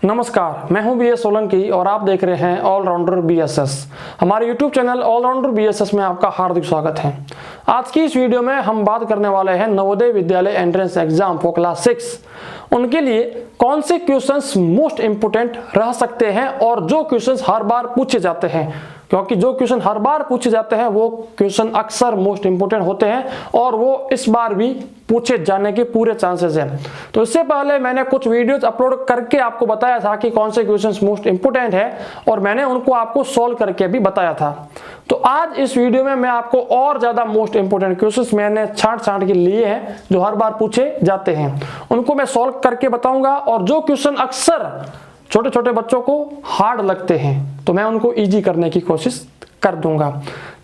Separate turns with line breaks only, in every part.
नमस्कार, मैं हूं बीएस सोलंकी और आप देख रहे हैं ऑलराउंडर बीएसएस। हमारे यूट्यूब चैनल ऑलराउंडर बीएसएस में आपका हार्दिक स्वागत है। आज की इस वीडियो में हम बात करने वाले हैं Navodaya Vidyalaya entrance exam for class 6। उनके लिए कौन से क्वेश्चंस मोस्ट इंपोर्टेंट रह सकते हैं और जो क्वेश्चंस हर बार पूछे जाते हैं, क्योंकि जो क्वेश्चन हर बार पूछे जाते हैं वो क्वेश्चन अक्सर मोस्ट इंपोर्टेंट होते हैं और वो इस बार भी पूछे जाने के पूरे चांसेस हैं। तो इससे पहले मैंने कुछ वीडियोस अपलोड करके आपको बताया था कि कौन से क्वेश्चंस मोस्ट इंपोर्टेंट है और मैंने उनको आपको सॉल्व करके भी बताया था। तो आज इस वीडियो में मैं आपको और ज्यादा मोस्ट इंपोर्टेंट क्वेश्चंस मैंने छांट के लिए हैं जो हर बार पूछे जाते हैं, उनको मैं सॉल्व करके बताऊंगा। और जो क्वेश्चन अक्सर छोटे छोटे बच्चों को हार्ड लगते हैं तो मैं उनको इजी करने की कोशिश कर दूंगा।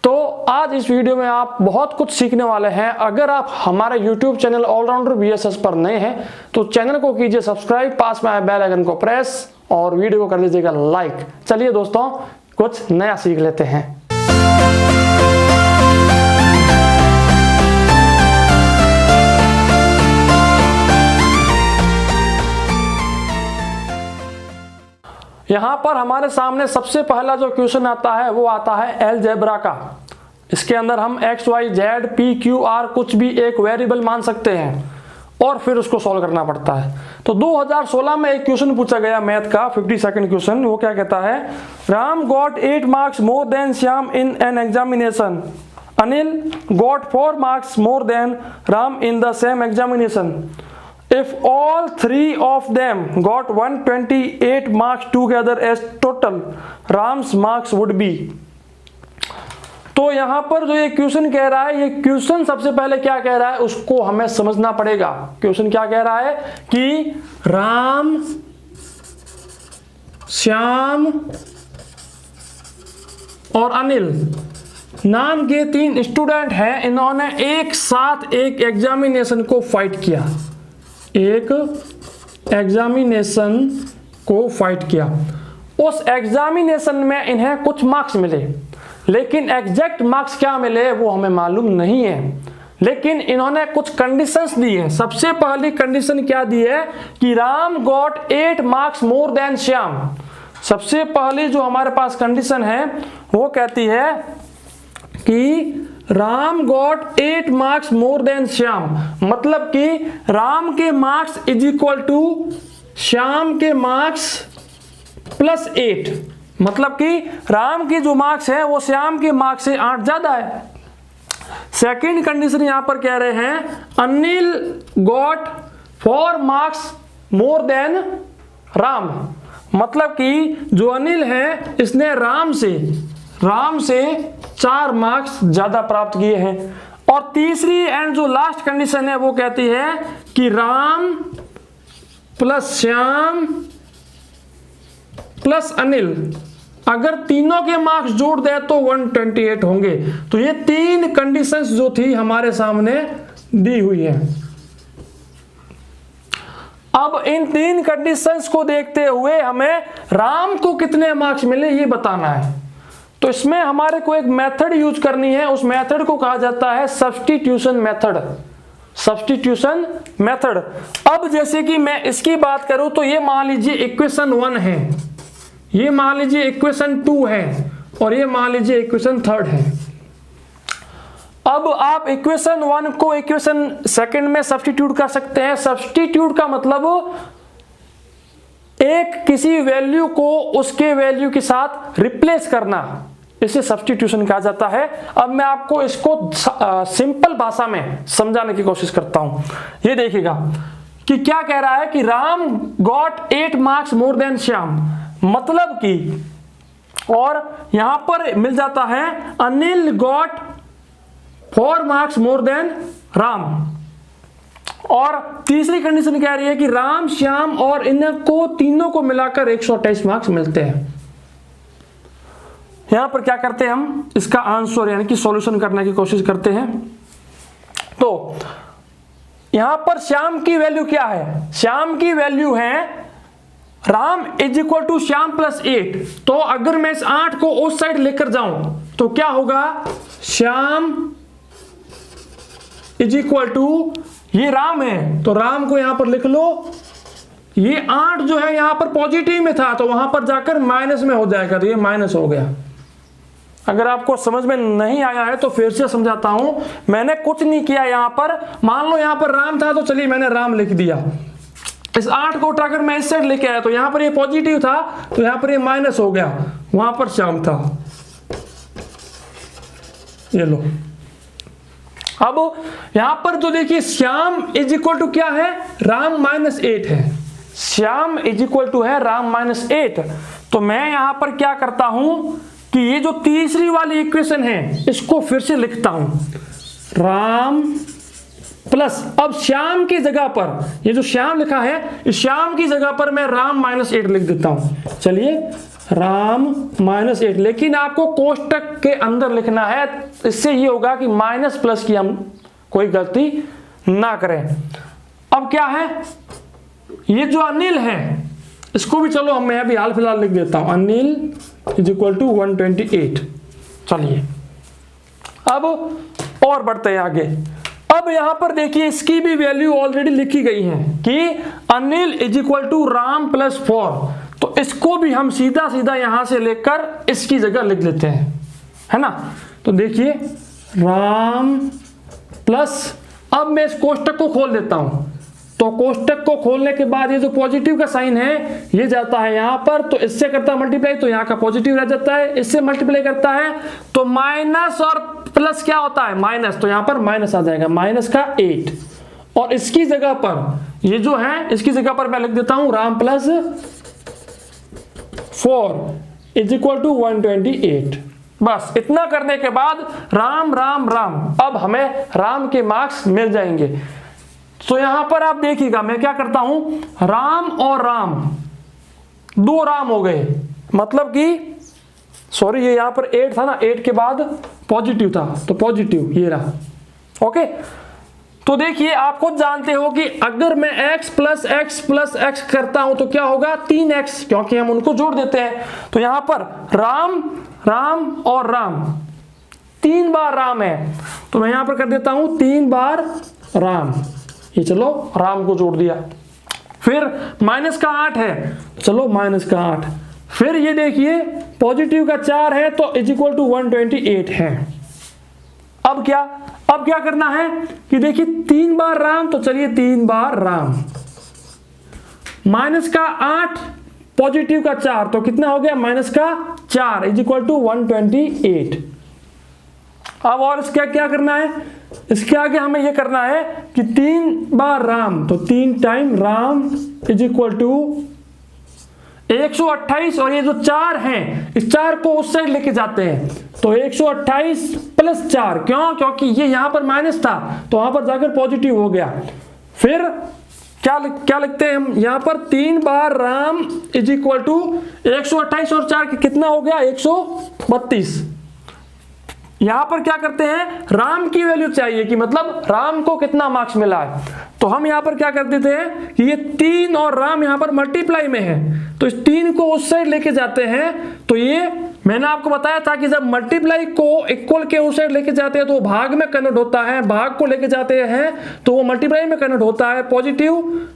तो आज इस वीडियो में आप बहुत कुछ सीखने वाले हैं। अगर आप हमारे YouTube चैनल ऑलराउंडर बीएसएस पर नए हैं तो चैनल को कीजिए सब्सक्राइब, पास में आए बेल आइकन को प्रेस और वीडियो को कर लीजिएगा लाइक। चलिए दोस्तों, कुछ नया सीख लेते हैं। यहां पर हमारे सामने सबसे पहला जो क्वेश्चन आता है वो आता है अलजेब्रा का। इसके अंदर हम x y z p q r कुछ भी एक वेरिएबल मान सकते हैं और फिर उसको सॉल्व करना पड़ता है। तो 2016 में एक क्वेश्चन पूछा गया मैथ का 50 सेकंड क्वेश्चन। वो क्या कहता है, Ram got 8 marks more than Shyam in an examination, Anil got 4 marks more then Ram in the same examination. If all three of them got 128 marks together as total, Ram's marks would be। तो यहां पर जो ये question कह रहा है, ये क्वेश्चन सबसे पहले क्या कह रहा है उसको हमें समझना पड़ेगा। क्वेश्चन क्या कह रहा है कि राम, श्याम और अनिल नाम के 3 स्टूडेंट हैं। इन्होंने एक साथ एक एग्जामिनेशन को फाइट किया, एक एग्जामिनेशन को फाइट किया। उस एग्जामिनेशन में इन्हें कुछ मार्क्स मिले, लेकिन एग्जैक्ट मार्क्स क्या मिले वो हमें मालूम नहीं है। लेकिन इन्होंने कुछ कंडीशंस दी है। सबसे पहली कंडीशन क्या दी है कि Ram got 8 marks more than Shyam. सबसे पहली जो हमारे पास कंडीशन है वो कहती है कि Ram got 8 marks more than Shyam, मतलब कि राम के marks is equal to Shyam के मार्क्स प्लस 8, मतलब कि राम के जो मार्क्स है वो श्याम के मार्क्स से 8 ज्यादा है। सेकंड कंडीशन यहां पर कह रहे हैं Anil got 4 marks more then Ram, मतलब कि जो अनिल है इसने राम से 4 मार्क्स ज्यादा प्राप्त किए हैं। और तीसरी एंड जो लास्ट कंडीशन है वो कहती है कि राम प्लस श्याम प्लस अनिल, अगर तीनों के मार्क्स जोड़ दे तो 128 होंगे। तो ये 3 कंडीशंस जो थी हमारे सामने दी हुई है। अब इन 3 कंडीशंस को देखते हुए हमें राम को कितने मार्क्स मिले ये बताना है। तो इसमें हमारे को एक मेथड यूज करनी है। उस मेथड को कहा जाता है सब्स्टिट्यूशन मेथड। Substitution method. अब जैसे कि मैं इसकी बात करूं तो ये मान लीजिए इक्वेशन 1 है, ये मान लीजिए इक्वेशन 2 है और ये मान लीजिए इक्वेशन 3 है। अब आप इक्वेशन 1 को इक्वेशन 2 में सब्स्टिट्यूट कर सकते हैं। सब्स्टिट्यूट का मतलब एक किसी वैल्यू को उसके वैल्यू के साथ रिप्लेस करना, इसे सब्स्टिट्यूशन कहा जाता है। अब मैं आपको इसको सिंपल भाषा में समझाने की कोशिश करता हूं। ये देखिएगा कि क्या कह रहा है कि Ram got 8 marks more than Shyam, मतलब कि, और यहां पर मिल जाता है Anil got 4 marks more then Ram. और तीसरी कंडीशन कह रही है कि राम, श्याम और इनको तीनों को मिलाकर 128 मार्क्स मिलते हैं। यहां पर क्या करते हैं हम इसका आंसर यानी कि सॉल्यूशन करने की कोशिश करते हैं। तो यहां पर श्याम की वैल्यू क्या है, श्याम की वैल्यू है Ram is equal to Shyam plus 8। तो अगर मैं इस 8 को उस साइड लेकर जाऊं तो क्या होगा, श्याम इज इक्वल टू, ये राम है तो राम को यहां पर लिख लो ये 8 जो है यहां पर पॉजिटिव में था तो वहां पर जाकर माइनस में हो जाएगा, तो ये माइनस हो गया। अगर आपको समझ में नहीं आया है तो फिर से समझाता हूं। मैंने कुछ नहीं किया यहां पर, मान लो यहां पर राम था तो चलिए मैंने राम लिख दिया। इस 8 को उठाकर मैं इस साइड लेके आया तो यहां पर ये पॉजिटिव था तो यहां पर ये माइनस हो गया, वहां पर श्याम था। ये लो, अब यहां पर जो देखिए श्याम इज इक्वल टू क्या है, राम -8 है। श्याम इज इक्वल टू है राम -8। तो मैं यहां पर क्या करता हूं कि ये जो तीसरी वाली इक्वेशन है इसको फिर से लिखता हूं, राम प्लस, अब श्याम की जगह पर ये जो श्याम लिखा है इस श्याम की जगह पर मैं राम -8 लिख देता हूं। चलिए राम -8, लेकिन आपको कोष्टक के अंदर लिखना है, इससे ये होगा कि माइनस प्लस की हम कोई गलती ना करें। अब क्या है, ये जो अनिल है इसको भी चलो मैं अभी हाल फिलहाल लिख देता हूं, अनिल इज इक्वल टू 128। चलिए अब और बढ़ते हैं आगे। अब यहां पर देखिए इसकी भी वैल्यू ऑलरेडी लिखी गई है कि Anil is equal to Ram +4, तो इसको भी हम सीधा सीधा यहां से लेकर इसकी जगह लिख लेते हैं, है ना। तो देखिए राम प्लस, अब मैं इस कोष्टक को खोल देता हूं, तो कोष्टक को खोलने के बाद ये जो पॉजिटिव का साइन है ये जाता है यहां पर, तो इससे करता है मल्टीप्लाई तो यहां का पॉजिटिव रह जाता है, इससे मल्टीप्लाई करता है तो माइनस और प्लस क्या होता है, माइनस, तो यहां पर माइनस आ जाएगा, -8। और इसकी जगह पर ये जो है इसकी जगह पर मैं लिख देता हूं राम +4 इज इक्वल टू 128। बस इतना करने के बाद राम राम राम, अब हमें राम के मार्क्स मिल जाएंगे। तो यहां पर आप देखिएगा मैं क्या करता हूं, राम और राम, 2 राम हो गए, मतलब कि सॉरी ये यहां पर 8 था ना, 8 के बाद पॉजिटिव था तो पॉजिटिव ये रहा। ओके, तो देखिए आप खुद जानते हो कि अगर मैं x प्लस x करता हूं तो क्या होगा, 3x, क्योंकि हम उनको जोड़ देते हैं। तो यहां पर राम राम और राम, 3 बार राम है तो मैं यहां पर कर देता हूं 3 बार राम, ये चलो राम को जोड़ दिया। फिर -8 है, चलो -8। फिर ये देखिए पॉजिटिव का 4 है तो इज इक्वल टू 128 है। अब क्या करना है कि देखिए 3 बार राम, तो चलिए 3 बार राम, -8 पॉजिटिव का 4 तो कितना हो गया, -4 इज इक्वल टू 128। अब और इसका क्या करना है, इसके आगे हमें यह करना है कि 3 बार राम, तो 3 time Ram is equal to 128, और ये जो 4 हैं इस 4 को उस साइड लेके जाते हैं तो 128 + 4, क्यों, क्योंकि ये यहां पर माइनस था तो वहां पर जाकर पॉजिटिव हो गया। फिर क्या लिखते हैं हम यहां पर, 3 बार राम इज इक्वल टू 128 और 4 कितना हो गया, 132। यहां पर क्या करते हैं, राम की वैल्यू चाहिए कि मतलब राम को कितना मार्क्स मिला है, तो हम यहां पर क्या कर देते हैं कि ये 3 और राम यहां पर मल्टीप्लाई में है तो इस 3 को उस साइड लेके जाते हैं। तो ये मैंने आपको बताया था कि जब मल्टीप्लाई को इक्वल के उस साइड लेके जाते हैं तो वो भाग में कन्वर्ट होता है, भाग को लेके जाते हैं तो वो मल्टीप्लाई में कन्वर्ट होता है, पॉजिटिव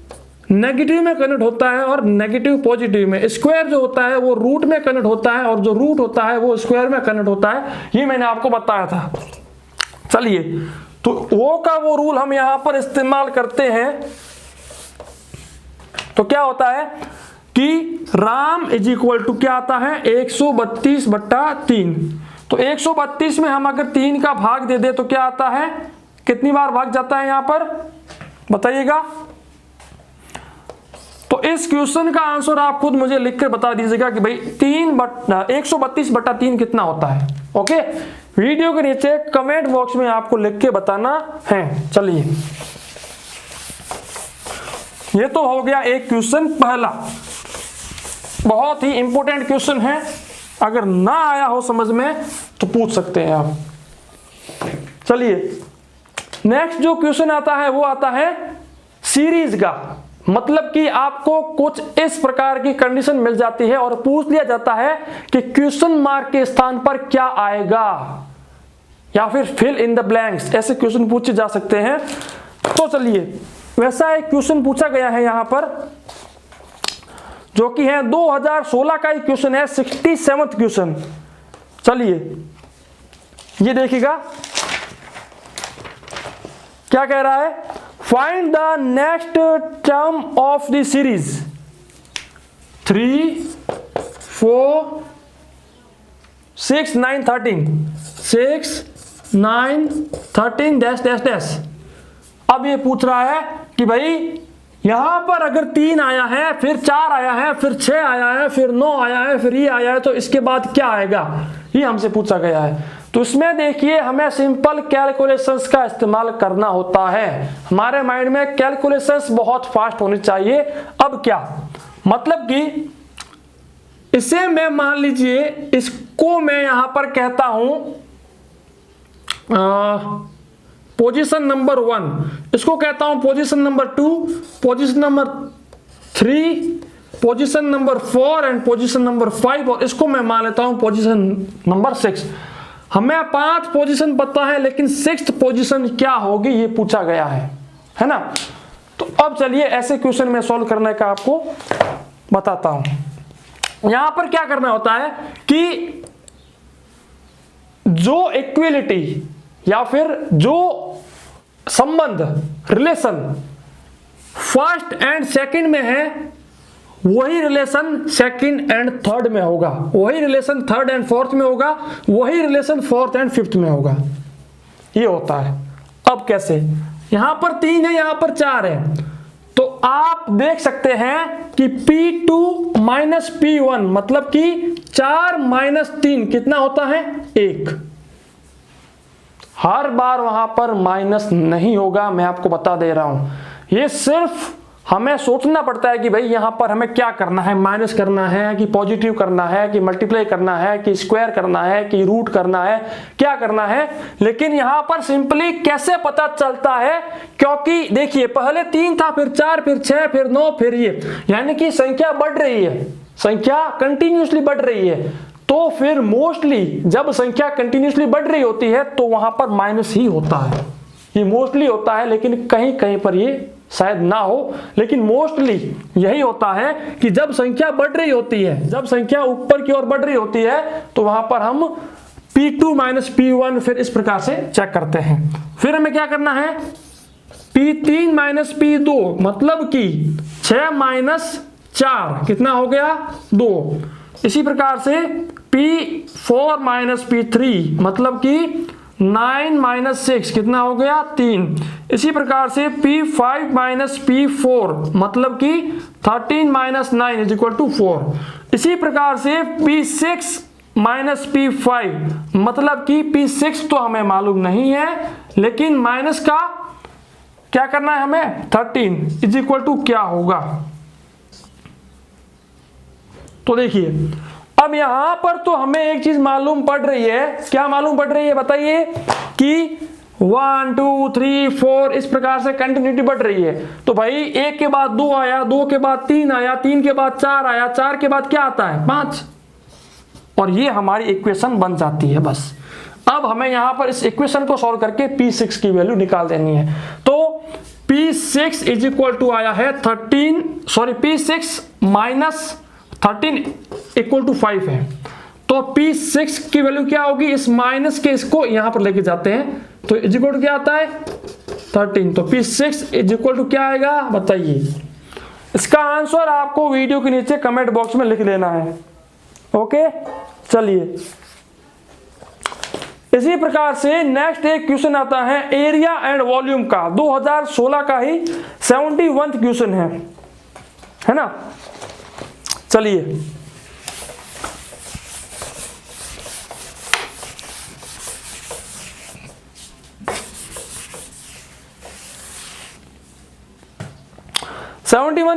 नेगेटिव में कन्वर्ट होता है और नेगेटिव पॉजिटिव में। स्क्वायर जो होता है वो रूट में कन्वर्ट होता है और जो रूट होता है वो स्क्वायर में कन्वर्ट होता है, ये मैंने आपको बताया था। चलिए तो वो का वो रूल हम यहां पर इस्तेमाल करते हैं, तो क्या होता है कि राम इज इक्वल टू क्या आता है, 132/3। तो 132 में हम अगर 3 का भाग दे दे तो क्या आता है, कितनी बार भाग जाता है यहां पर बताइएगा। तो इस क्वेश्चन का आंसर आप खुद मुझे लिखकर बता दीजिएगा कि भाई 132/3 कितना होता है। ओके, वीडियो के नीचे कमेंट बॉक्स में आपको लिख के बताना है। चलिए ये तो हो गया एक क्वेश्चन पहला, बहुत ही इंपॉर्टेंट क्वेश्चन है, अगर ना आया हो समझ में तो पूछ सकते हैं आप। चलिए नेक्स्ट जो क्वेश्चन आता है वो आता है सीरीज का, मतलब कि आपको कुछ इस प्रकार की कंडीशन मिल जाती है और पूछ लिया जाता है कि क्वेश्चन मार्क के स्थान पर क्या आएगा, या फिर फिल इन द ब्लैंक्स, ऐसे क्वेश्चन पूछे जा सकते हैं। तो चलिए वैसा एक क्वेश्चन पूछा गया है यहां पर जो कि है 2016 का ही क्वेश्चन है, 67वां क्वेश्चन। चलिए ये देखिएगा क्या कह रहा है, find the next term of the series 3, 4, 6, 9, 13, 6, 9, 13 dash dash dash. अब ये पूछ रहा है कि भाई यहां पर अगर 3 आया है, फिर 4 आया है, फिर 6 आया है, फिर 9 आया है, फिर ये आया है, तो इसके बाद क्या आएगा, ये हमसे पूछा गया है। तो इसमें देखिए हमें सिंपल कैलकुलेशंस का इस्तेमाल करना होता है। हमारे माइंड में कैलकुलेशंस बहुत फास्ट होनी चाहिए। अब क्या मतलब कि इसे मैं मान लीजिए, इसको मैं यहां पर कहता हूं पोजीशन नंबर 1, इसको कहता हूं position number 2, position number 3, position number 4 and position number 5, और इसको मैं मान लेता हूं पोजीशन नंबर 6। हमें 5 पोजीशन पता है, लेकिन 6th पोजीशन क्या होगी ये पूछा गया है ना। तो अब चलिए ऐसे क्वेश्चन में सॉल्व करने का आपको बताता हूं। यहां पर क्या करना होता है कि जो इक्विलिटी या फिर जो संबंध रिलेशन फर्स्ट एंड सेकंड में है, वही रिलेशन सेकंड एंड थर्ड में होगा, वही रिलेशन थर्ड एंड फोर्थ में होगा, वही रिलेशन फोर्थ एंड फिफ्थ में होगा। ये होता है। अब कैसे, यहां पर 3 है, यहां पर 4 है, तो आप देख सकते हैं कि P2 माइनस P1 मतलब कि 4 माइनस 3 कितना होता है, 1। हर बार वहां पर माइनस नहीं होगा, मैं आपको बता दे रहा हूं। ये सिर्फ हमें सोचना पड़ता है कि भाई यहां पर हमें क्या करना है, माइनस करना है कि पॉजिटिव करना है कि मल्टीप्लाई करना है कि स्क्वायर करना है कि रूट करना है, क्या करना है। लेकिन यहां पर सिंपली कैसे पता चलता है, क्योंकि देखिए पहले 3 था, फिर 4, फिर 6, फिर 9, फिर ये, यानी कि संख्या बढ़ रही है, संख्या कंटिन्यूसली बढ़ रही है। तो फिर मोस्टली जब संख्या कंटिन्यूसली बढ़ रही होती है तो वहां पर माइनस ही होता है। ये मोस्टली होता है, लेकिन कहीं कहीं पर ये शायद ना हो, लेकिन मोस्टली यही होता है कि जब संख्या बढ़ रही होती है, जब संख्या ऊपर की ओर बढ़ रही होती है, तो वहां पर हम P2 माइनस P1 फिर इस प्रकार से चेक करते हैं। फिर हमें क्या करना है, P3 माइनस P2 मतलब कि 6 माइनस 4 कितना हो गया, 2। इसी प्रकार से P4 माइनस P3 मतलब कि 9 माइनस 6 कितना हो गया, 3। इसी प्रकार से P5 माइनस P4 मतलब कि 13 माइनस 9 इज इक्वल टू 4। इसी प्रकार से P6 माइनस P5 मतलब कि P6 तो हमें मालूम नहीं है, लेकिन माइनस का क्या करना है हमें, 13 इज इक्वल टू क्या होगा। तो देखिए अब यहां पर तो हमें एक चीज मालूम पड़ रही है, क्या मालूम पड़ रही है बताइए, कि 1 2 3 4 इस प्रकार से कंटिन्यूटी बढ़ रही है। तो भाई 1 के बाद 2 आया, 2 के बाद 3 आया, 3 के बाद 4 आया, 4 के बाद क्या आता है, 5, और ये हमारी इक्वेशन बन जाती है। बस अब हमें यहां पर इस इक्वेशन को सॉल्व करके P6 की वैल्यू निकाल देनी है। तो P6 इज इक्वल टू आया है P6 माइनस 13 इक्वल टू 5 है। तो P6 की वैल्यू क्या होगी, इस माइनस के इसको यहां पर लेके जाते हैं, तो इज इक्वल टू क्या आता है, 13। तो P6 इज इक्वल टू क्या आएगा बताइए। इसका आंसर आपको वीडियो के नीचे कमेंट बॉक्स में लिख देना है। ओके चलिए, इसी प्रकार से नेक्स्ट एक क्वेश्चन आता है एरिया एंड वॉल्यूम का, 2016 का ही 71वां क्वेश्चन है ना। चलिए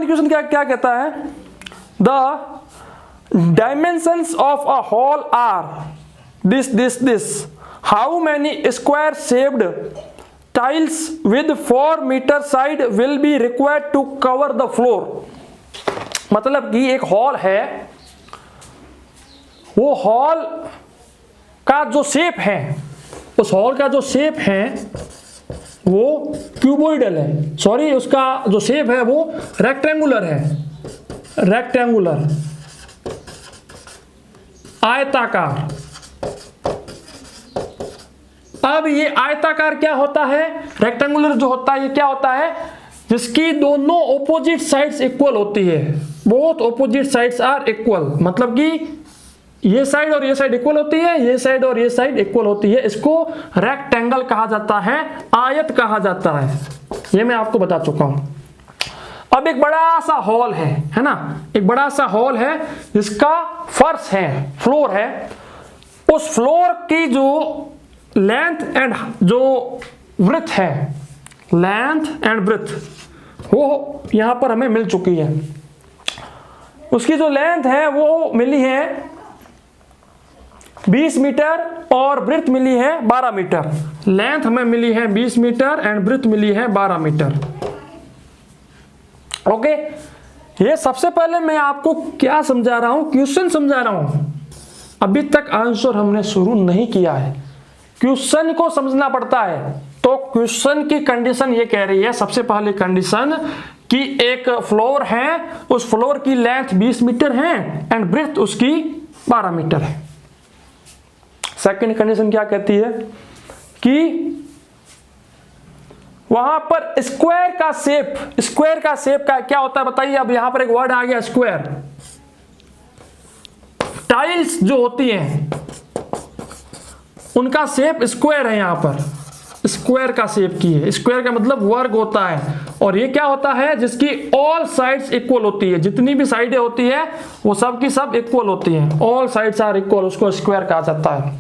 क्वेश्चन क्या कहता है, the dimensions of a hall are this how many square shaped tiles with 4 metre side will be required to cover the floor. मतलब कि एक हॉल है, वो हॉल का जो शेप है, उस हॉल का जो शेप है वो क्यूबोइडल है, सॉरी उसका जो शेप है वो रेक्टेंगुलर है, रेक्टेंगुलर, आयताकार। अब ये आयताकार क्या होता है, रेक्टेंगुलर जो होता है ये क्या होता है, जिसकी दोनों ऑपोजिट साइड्स इक्वल होती है। Both opposite sides are equal, मतलब कि ये साइड और ये साइड इक्वल होती है, ये साइड और ये साइड इक्वल होती है। इसको रेक्टेंगल कहा जाता है, आयत कहा जाता है। ये मैं आपको बता चुका हूं। अब एक बड़ा सा हॉल है ना, एक बड़ा सा हॉल है जिसका फर्श है, फ्लोर है। उस फ्लोर की जो लेंथ एंड जो ब्रेथ है, लेंथ एंड ब्रेथ, वो यहां पर हमें मिल चुकी है। उसकी जो लेंथ है वो मिली है 20 मीटर और ब्रेथ मिली है 12 मीटर। लेंथ हमें मिली है 20 मीटर एंड ब्रेथ मिली है 12 मीटर। ओके, ये सबसे पहले मैं आपको क्या समझा रहा हूं, क्वेश्चन समझा रहा हूं। अभी तक आंसर हमने शुरू नहीं किया है, क्वेश्चन को समझना पड़ता है। तो क्वेश्चन की कंडीशन ये कह रही है, सबसे पहले कंडीशन कि एक फ्लोर है, उस फ्लोर की लेंथ 20 मीटर है एंड ब्रेथ उसकी 12 मीटर है। सेकंड कंडीशन क्या कहती है कि वहां पर स्क्वायर का शेप, स्क्वायर का शेप का क्या होता है बताइए। अब यहां पर एक वर्ड आ गया स्क्वायर। टाइल्स जो होती हैं उनका शेप स्क्वायर है, यहां पर स्क्वायर का शेप की है। स्क्वायर का मतलब वर्ग होता है, और ये क्या होता है, जिसकी ऑल साइड्स इक्वल होती है। जितनी भी साइडें होती है वो सब की सब इक्वल होती हैं, ऑल साइड्स आर इक्वल, उसको स्क्वायर कहा जाता है।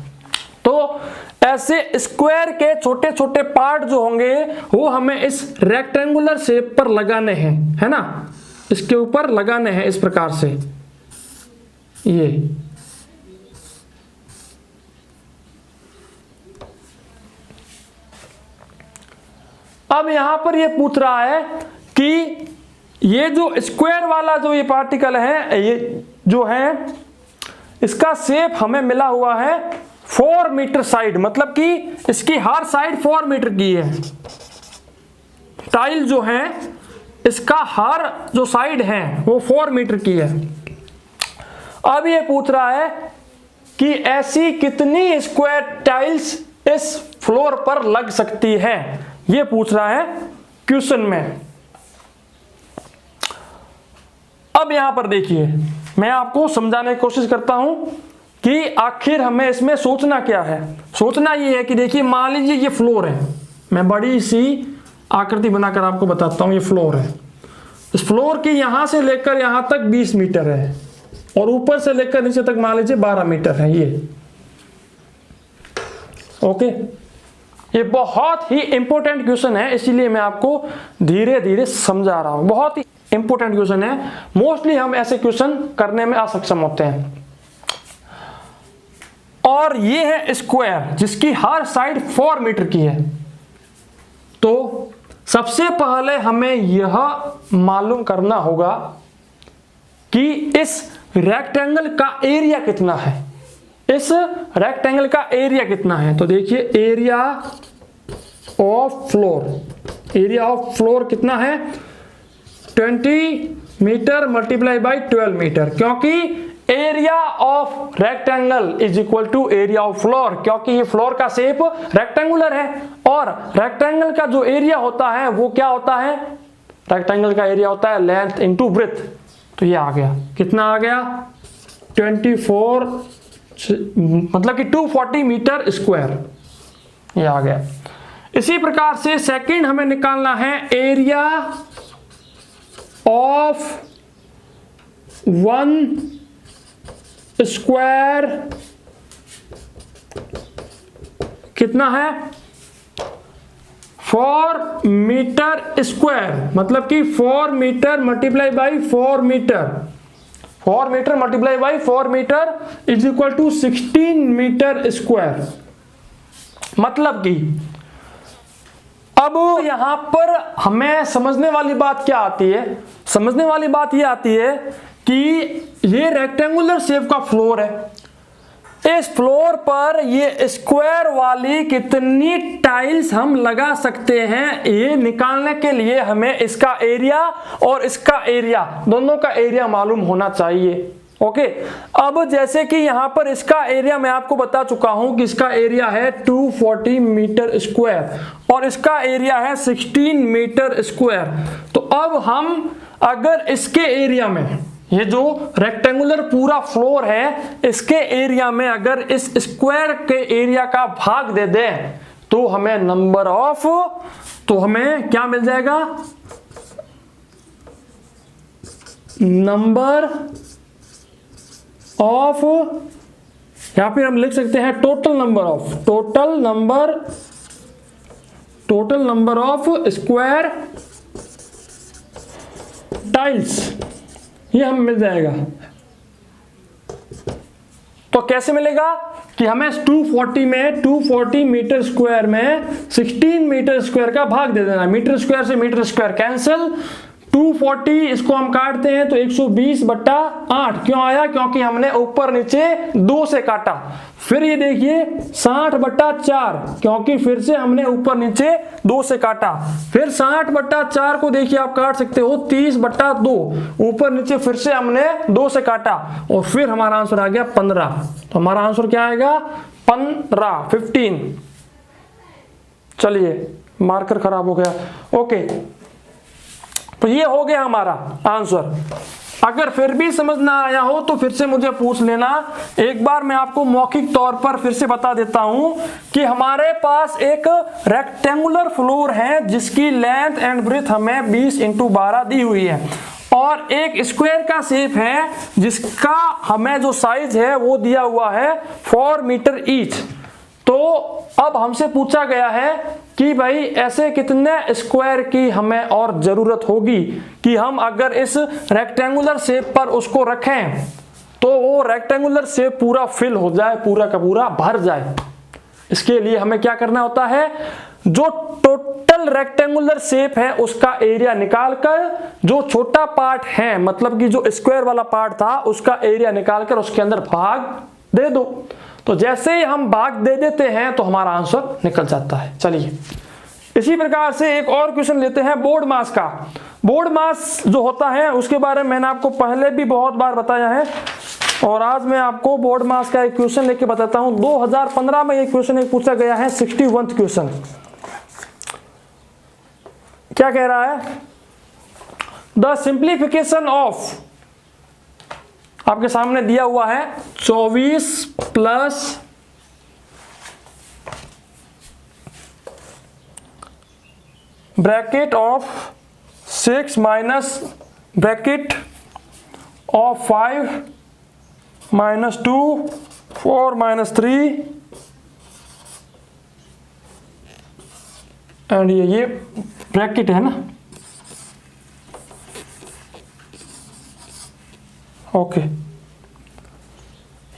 तो ऐसे स्क्वायर के छोटे छोटे पार्ट जो होंगे वो हमें इस रेक्टेंगुलर शेप पर लगाने हैं, है ना, इसके ऊपर लगाने हैं इस प्रकार से। ये अब यहां पर ये पूछ रहा है कि ये जो स्क्वायर वाला जो ये पार्टिकल है, ये जो है इसका शेप हमें मिला हुआ है 4 मीटर साइड, मतलब कि इसकी हर साइड 4 मीटर की है। टाइल जो है इसका हर जो साइड है वो 4 मीटर की है। अब ये पूछ रहा है कि ऐसी कितनी स्क्वायर टाइल्स इस फ्लोर पर लग सकती है, ये पूछ रहा है क्वेश्चन में। अब यहां पर देखिए, मैं आपको समझाने की कोशिश करता हूं कि आखिर हमें इसमें सोचना क्या है। सोचना ये है कि देखिए, मान लीजिए ये फ्लोर है, मैं बड़ी सी आकृति बनाकर आपको बताता हूं। ये फ्लोर है, इस फ्लोर की यहां से लेकर यहां तक 20 मीटर है और ऊपर से लेकर नीचे तक मान लीजिए 12 मीटर है ये। ओके, ये बहुत ही इंपॉर्टेंट क्वेश्चन है, इसीलिए मैं आपको धीरे धीरे समझा रहा हूं। बहुत ही इंपॉर्टेंट क्वेश्चन है, मोस्टली हम ऐसे क्वेश्चन करने में असक्षम होते हैं। और ये है स्क्वायर जिसकी हर साइड 4 मीटर की है। तो सबसे पहले हमें यह मालूम करना होगा कि इस रेक्टेंगल का एरिया कितना है, इस रेक्टेंगल का एरिया कितना है। तो देखिए, area of floor, area of floor कितना है, 20 मीटर मल्टीप्लाई बाई 12 मीटर, क्योंकि area of rectangle is equal to area of floor, क्योंकि ये फ्लोर का शेप रेक्टेंगुलर है और रेक्टेंगल का जो एरिया होता है वो क्या होता है, रेक्टेंगल का एरिया होता है लेंथ इंटू ब्रेथ। तो ये आ गया, कितना आ गया, 24, मतलब कि 240 मीटर स्क्वायर, ये आ गया। इसी प्रकार से सेकंड हमें निकालना है एरिया ऑफ 1 स्क्वायर, कितना है, 4 मीटर स्क्वायर, मतलब कि 4 metre multiply by 4 metre, 4 metre multiply by 4 metre is equal to 16 metre square. मतलब कि अब यहां पर हमें समझने वाली बात क्या आती है, समझने वाली बात यह आती है कि ये रेक्टेंगुलर शेप का फ्लोर है, इस फ्लोर पर ये स्क्वायर वाली कितनी टाइल्स हम लगा सकते हैं, ये निकालने के लिए हमें इसका एरिया और इसका एरिया दोनों का एरिया मालूम होना चाहिए। ओके, अब जैसे कि यहां पर इसका एरिया मैं आपको बता चुका हूं कि इसका एरिया है 240 मीटर स्क्वायर और इसका एरिया है 16 मीटर स्क्वायर। तो अब हम अगर इसके एरिया में, ये जो रेक्टेंगुलर पूरा फ्लोर है, इसके एरिया में अगर इस स्क्वायर के एरिया का भाग दे दें तो हमें नंबर ऑफ, तो हमें क्या मिल जाएगा, नंबर ऑफ, यहां पे हम लिख सकते हैं total number of square tiles, ये हमें मिल जाएगा। तो कैसे मिलेगा कि हमें 240 मीटर स्क्वायर में 16 मीटर स्क्वायर का भाग दे देना। मीटर स्क्वायर से मीटर स्क्वायर कैंसिल, 240 इसको हम काटते हैं तो 120/8 क्यों आया, क्योंकि हमने ऊपर नीचे 2 से काटा। फिर ये देखिए 60/4 क्योंकि फिर से हमने ऊपर नीचे 2 से काटा। फिर 60/4 को देखिए आप काट सकते हो 30/2, ऊपर नीचे फिर से हमने 2 से काटा और फिर हमारा आंसर आ गया 15। तो हमारा आंसर क्या आएगा, 15। चलिए मार्कर खराब हो गया। ओके, तो ये हो गया हमारा आंसर। अगर फिर भी समझ ना आया हो तो फिर से मुझे पूछ लेना। एक बार मैं आपको मौखिक तौर पर फिर से बता देता हूं कि हमारे पास एक रेक्टेंगुलर फ्लोर है जिसकी लेंथ एंड ब्रेथ हमें 20x12 दी हुई है और एक स्क्वायर का शेप है जिसका हमें जो साइज है वो दिया हुआ है 4 मीटर ईच। तो अब हमसे पूछा गया है कि भाई ऐसे कितने स्क्वायर की हमें और जरूरत होगी कि हम अगर इस रेक्टेंगुलर शेप पर उसको रखें तो वो रेक्टेंगुलर शेप पूरा फिल हो जाए, पूरा का पूरा भर जाए। इसके लिए हमें क्या करना होता है, जो टोटल रेक्टेंगुलर शेप है उसका एरिया निकालकर जो छोटा पार्ट है, मतलब कि जो स्क्वायर वाला पार्ट था उसका एरिया निकालकर उसके अंदर भाग दे दो। तो जैसे ही हम भाग दे देते हैं तो हमारा आंसर निकल जाता है। चलिए इसी प्रकार से एक और क्वेश्चन लेते हैं बोर्ड मास का। बोर्ड मास जो होता है उसके बारे में मैंने आपको पहले भी बहुत बार बताया है और आज मैं आपको बोर्ड मास का एक क्वेश्चन लेके बताता हूं। 2015 में एक क्वेश्चन एक पूछा गया है, 61वां क्वेश्चन। क्या कह रहा है, द सिंप्लीफिकेशन ऑफ, आपके सामने दिया हुआ है 24 plus bracket of 6 minus bracket of 5 minus 2 4 minus 3 and ये ब्रैकेट है ना। ओके,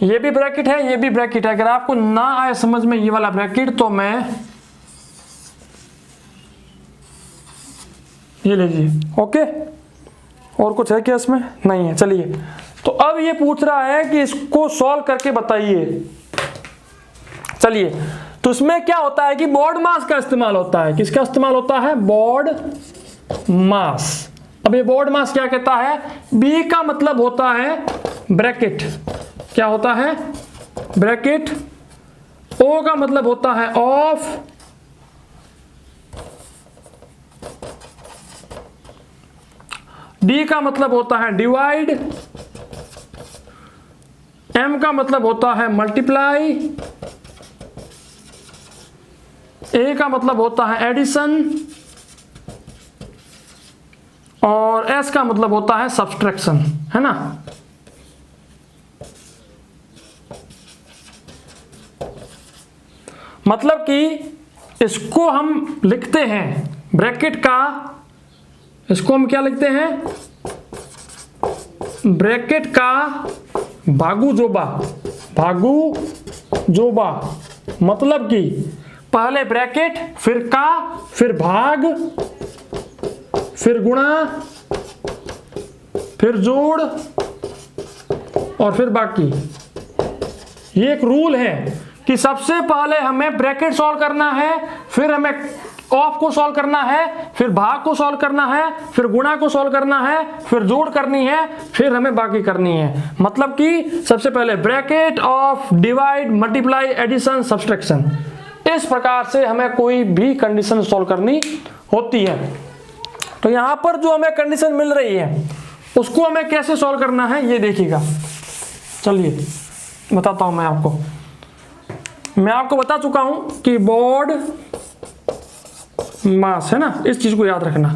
ये भी ब्रैकेट है, ये भी ब्रैकेट है। अगर आपको ना आए समझ में ये वाला ब्रैकेट तो मैं ये लीजिए। ओके, और कुछ है क्या इसमें, नहीं है। चलिए, तो अब ये पूछ रहा है कि इसको सॉल्व करके बताइए। चलिए, तो इसमें क्या होता है कि बोर्ड मास का इस्तेमाल होता है। किसका इस्तेमाल होता है, बोर्ड मास। अब ये बोर्ड मास क्या कहता है, बी का मतलब होता है ब्रैकेट, क्या होता है ब्रैकेट। ओ का मतलब होता है ऑफ, डी का मतलब होता है डिवाइड, एम का मतलब होता है मल्टीप्लाई, ए का मतलब होता है एडिशन और एस का मतलब होता है सब्सट्रैक्शन, है ना। मतलब कि इसको हम लिखते हैं ब्रैकेट का, इसको हम क्या लिखते हैं, ब्रैकेट का भागू जोबा, भागू जोबा। मतलब कि पहले ब्रैकेट, फिर का, फिर भाग, फिर गुणा, फिर जोड़ और फिर बाकी। ये एक रूल है कि सबसे पहले हमें ब्रैकेट सॉल्व करना है, फिर हमें ऑफ को सॉल्व करना है, फिर भाग को सॉल्व करना है, फिर गुणा को सॉल्व करना है, फिर जोड़ करनी है, फिर हमें बाकी करनी है। मतलब कि सबसे पहले bracket, of, divide, multiply, addition, subtraction, इस प्रकार से हमें कोई भी कंडीशन सॉल्व करनी होती है। तो यहां पर जो हमें कंडीशन मिल रही है उसको हमें कैसे सॉल्व करना है ये देखिएगा। चलिए बताता हूं मैं आपको बता चुका हूं कि बोर्ड मास है ना, इस चीज को याद रखना।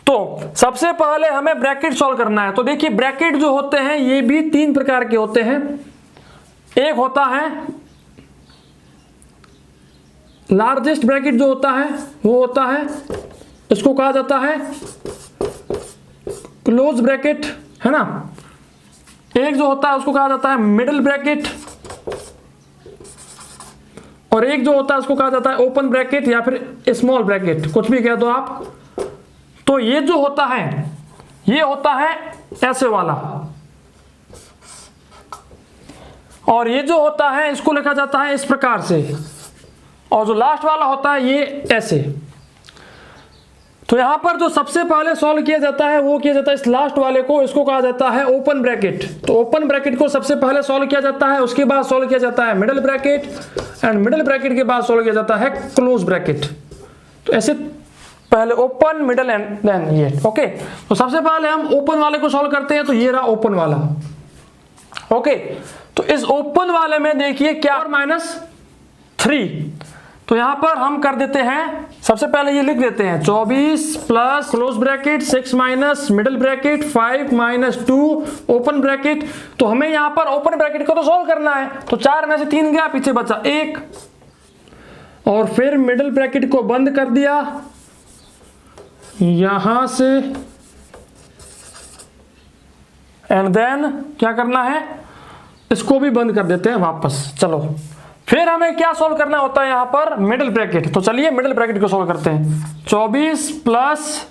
तो सबसे पहले हमें ब्रैकेट सॉल्व करना है। तो देखिए ब्रैकेट जो होते हैं ये भी 3 प्रकार के होते हैं। एक होता है लार्जेस्ट ब्रैकेट, जो होता है वो होता है, इसको कहा जाता है क्लोज ब्रैकेट, है ना। एक जो होता है उसको कहा जाता है मिडिल ब्रैकेट, और एक जो होता है उसको कहा जाता है ओपन ब्रैकेट या फिर स्मॉल ब्रैकेट, कुछ भी कह दो आप। तो ये जो होता है ये होता है ऐसे वाला, और ये जो होता है इसको लिखा जाता है इस प्रकार से, और जो लास्ट वाला होता है ये ऐसे। तो यहां पर जो सबसे पहले सॉल्व किया जाता है वो किया जाता है इस लास्ट वाले को, इसको कहा जाता है ओपन ब्रैकेट। तो ओपन ब्रैकेट को सबसे पहले सॉल्व किया जाता है, उसके बाद सॉल्व किया जाता है middle bracket, and middle bracket के बाद सॉल्व किया जाता है क्लोज ब्रैकेट। तो ऐसे पहले ओपन, मिडिल एंड देन ये। ओके, तो सबसे पहले हम ओपन वाले को सॉल्व करते हैं। तो ये रहा ओपन वाला। ओके, तो इस ओपन वाले में देखिए क्या, -3। तो यहां पर हम कर देते हैं, सबसे पहले ये लिख देते हैं 24 plus close bracket 6 minus middle bracket 5 minus 2 open bracket. तो हमें यहां पर ओपन ब्रैकेट को तो सॉल्व करना है। तो 4 में से 3 गया, पीछे बचा 1, और फिर मिडिल ब्रैकेट को बंद कर दिया यहां से, एंड देन क्या करना है, इसको भी बंद कर देते हैं वापस। चलो फिर हमें क्या सॉल्व करना होता है यहां पर, मिडिल ब्रैकेट। तो चलिए मिडिल ब्रैकेट को सॉल्व करते हैं। 24 प्लस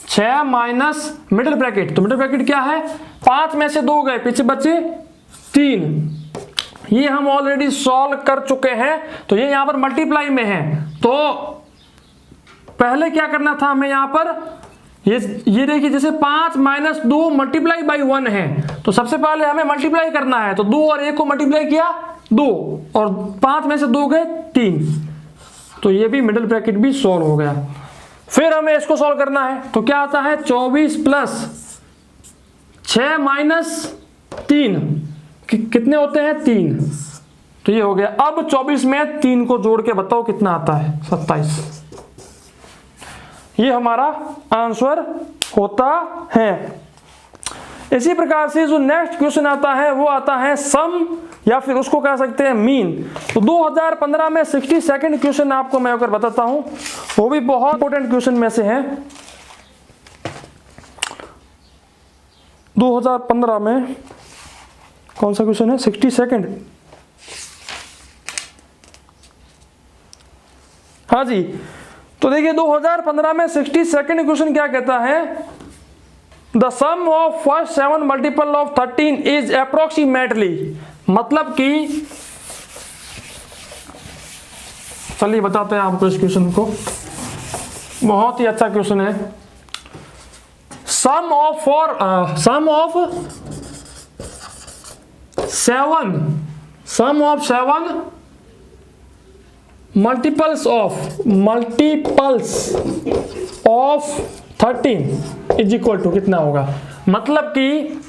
6 माइनस मिडिल ब्रैकेट। तो मिडिल ब्रैकेट क्या है, 5 में से 2 गए, पीछे बचे 3। ये हम ऑलरेडी सॉल्व कर चुके हैं। तो ये यहां पर मल्टीप्लाई में है। तो पहले क्या करना था हमें यहां पर, ये देखिए जैसे 5 माइनस 2 मल्टीप्लाई बाई 1 है। तो सबसे पहले हमें मल्टीप्लाई करना है। तो 2 और 1 को मल्टीप्लाई किया 2, और 5 में से 2 गए 3। तो ये भी मिडिल ब्रैकेट भी सॉल्व हो गया। फिर हमें इसको सॉल्व करना है। तो क्या आता है, 24 प्लस 6 माइनस 3 कितने होते हैं, 3। तो ये हो गया। अब 24 में 3 को जोड़ के बताओ कितना आता है, 27। ये हमारा आंसर होता है। इसी प्रकार से जो नेक्स्ट क्वेश्चन आता है वो आता है सम, या फिर उसको कह सकते हैं मीन। तो 2015 में 62nd क्वेश्चन आपको मैं अगर बताता हूं, वो भी बहुत इंपॉर्टेंट क्वेश्चन में से है। 2015 में कौन सा क्वेश्चन है, 62nd। हाँ जी, तो देखिए 2015 में 62nd क्वेश्चन क्या कहता है, the sum of first 7 multiple of 13 is approximately. मतलब कि, चलिए बताते हैं आपको इस क्वेश्चन को, बहुत ही अच्छा क्वेश्चन है। Sum of 7 multiples of 13 is equal to कितना होगा। मतलब कि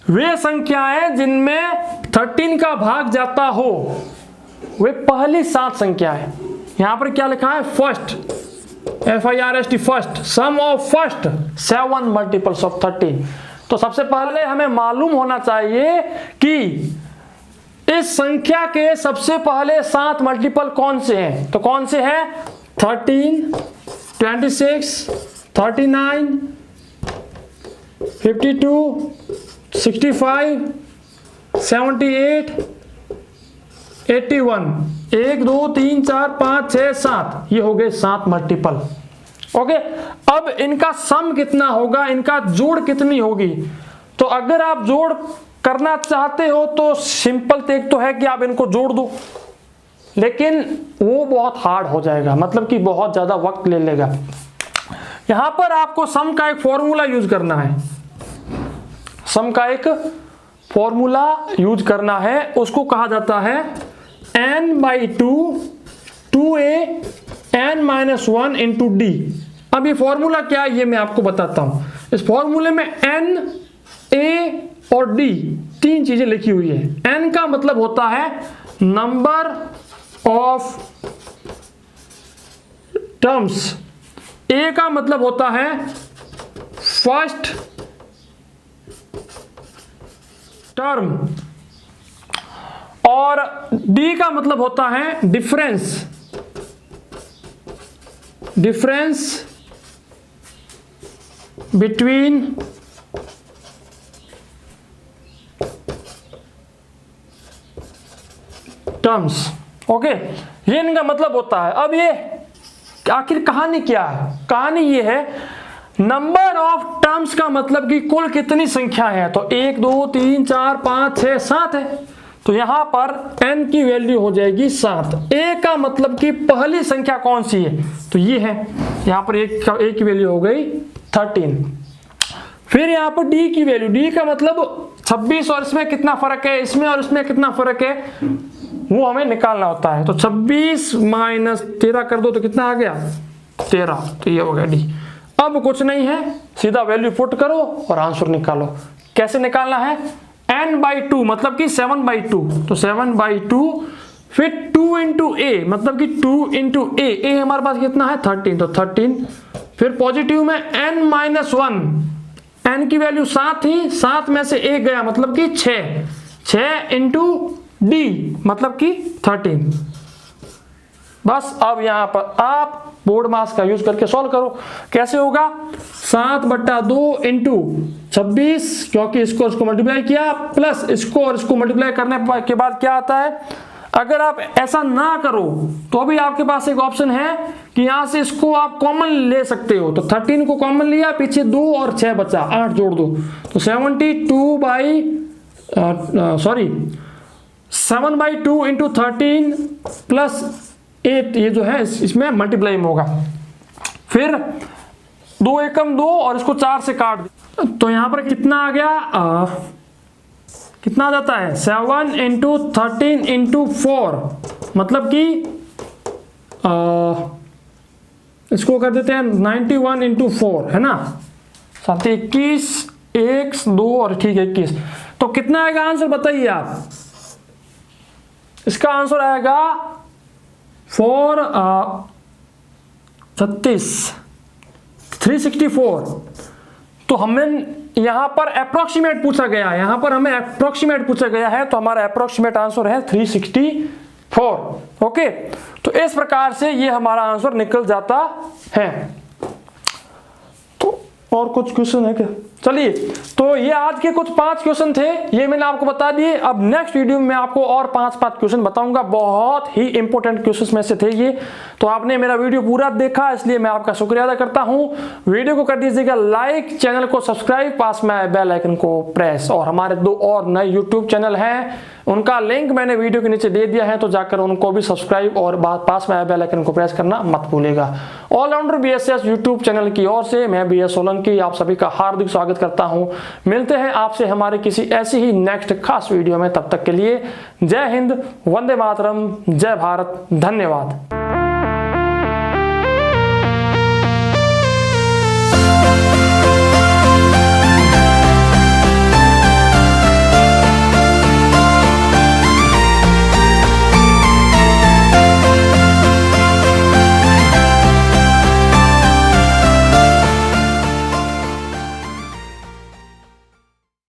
वे संख्याएं जिनमें 13 का भाग जाता हो वे पहली 7 संख्याएं। यहां पर क्या लिखा है, first, FIRST first, sum of first 7 multiples of 13। तो सबसे पहले हमें मालूम होना चाहिए कि इस संख्या के सबसे पहले 7 मल्टीपल कौन से हैं। तो कौन से हैं, 13, 26, 39, 52, 65, 78, 81, 1 2 3 4 5 6 7, ये हो गए 7 मल्टीपल। ओके, अब इनका सम कितना होगा, इनका जोड़ कितनी होगी। तो अगर आप जोड़ करना चाहते हो तो सिंपल टेक तो है कि आप इनको जोड़ दो, लेकिन वो बहुत हार्ड हो जाएगा, मतलब कि बहुत ज्यादा वक्त ले लेगा। यहां पर आपको सम का एक फॉर्मूला यूज करना है, सम का एक फॉर्मूला यूज करना है, उसको कहा जाता है n/2 2a n-1 into D. अब ये फॉर्मूला क्या है ये मैं आपको बताता हूं। इस फॉर्मूले में n, a और d तीन चीजें लिखी हुई है। n का मतलब होता है नंबर ऑफ टर्म्स, a का मतलब होता है फर्स्ट टर्म, और d का मतलब होता है डिफरेंस बिटवीन टर्म्स। ओके, ये इनका मतलब होता है। अब ये आखिर कहानी क्या है? कहानी ये है, नंबर ऑफ टर्म्स का मतलब कि कुल कितनी संख्या है, तो 1 2 3 4 5 6 7 है, तो यहां पर n की वैल्यू हो जाएगी 7। a का मतलब कि पहली संख्या कौन सी है, तो ये है, यहां पर a की वैल्यू हो गई 13। फिर यहां पर d की वैल्यू, d का मतलब 26 और इसमें कितना फर्क है, इसमें और इसमें कितना फर्क है, वो हमें निकालना होता है। तो 26 माइनस 13 कर दो तो कितना आ गया 13, तो ये हो गया d। अब कुछ नहीं है, सीधा वैल्यू पुट करो और आंसर निकालो। कैसे निकालना है, n/2 मतलब कि 7/2, तो 7/2, फिर 2 इंटू ए मतलब कि 2 इंटू ए हमारे पास कितना है 13, तो 13, फिर पॉजिटिव में n-1, n की वैल्यू 7 थी, 7 में से 1 गया मतलब कि 6 इंटू डी मतलब कि 13। बस अब यहां पर आप बोर्ड मास का यूज करके सॉल्व करो। कैसे होगा, 7/2 इंटू 26, क्योंकि इसको मल्टीप्लाई किया, प्लस इसको और इसको मल्टीप्लाई करने के बाद क्या आता है। अगर आप ऐसा ना करो तो अभी आपके पास एक ऑप्शन है कि यहां से इसको आप कॉमन ले सकते हो, तो 13 को कॉमन लिया, पीछे 2 और 6 बचा, 8 जोड़ दो, तो 7/2 इंटू 13 प्लस 8, ये जो है इसमें मल्टीप्लाई में होगा। फिर 2 एकम 2 और इसको 4 से काट दो, तो यहां पर कितना आ गया, कितना आ जाता है 7 इंटू 13 इंटू 4, मतलब कि इसको कर देते हैं 91 इंटू 4, है ना, 21, 1 2 और ठीक है 21। तो कितना आएगा आंसर बताइए आप। इसका आंसर आएगा 364। तो हमें यहां पर अप्रोक्सीमेट पूछा गया है, यहां पर हमें अप्रोक्सीमेट पूछा गया है, तो हमारा अप्रोक्सीमेट आंसर है 364। ओके, तो इस प्रकार से ये हमारा आंसर निकल जाता है। तो और कुछ क्वेश्चन है क्या, चलिए, तो ये आज के कुछ 5 क्वेश्चन थे, ये मैंने आपको बता दिए। अब नेक्स्ट वीडियो में आपको और 5 क्वेश्चन बताऊंगा, बहुत ही इंपॉर्टेंट क्वेश्चन में से थे ये। तो आपने मेरा वीडियो पूरा देखा, इसलिए मैं आपका शुक्रिया अदा करता हूं। वीडियो को कर दीजिएगा लाइक, चैनल को सब्सक्राइब, पास में बेल आइकन को प्रेस, और हमारे 2 और नए यूट्यूब चैनल हैं, उनका लिंक मैंने वीडियो के नीचे दे दिया है, तो जाकर उनको भी सब्सक्राइब और पास में बेल आइकन को प्रेस करना मत भूलिएगा। ऑलराउंडर बीएसएस यूट्यूब चैनल की ओर से मैं बीएस सोलंकी आप सभी का हार्दिक स्वागत करता हूं। मिलते हैं आपसे हमारे किसी ऐसी ही नेक्स्ट खास वीडियो में, तब तक के लिए जय हिंद, वंदे मातरम, जय भारत, धन्यवाद।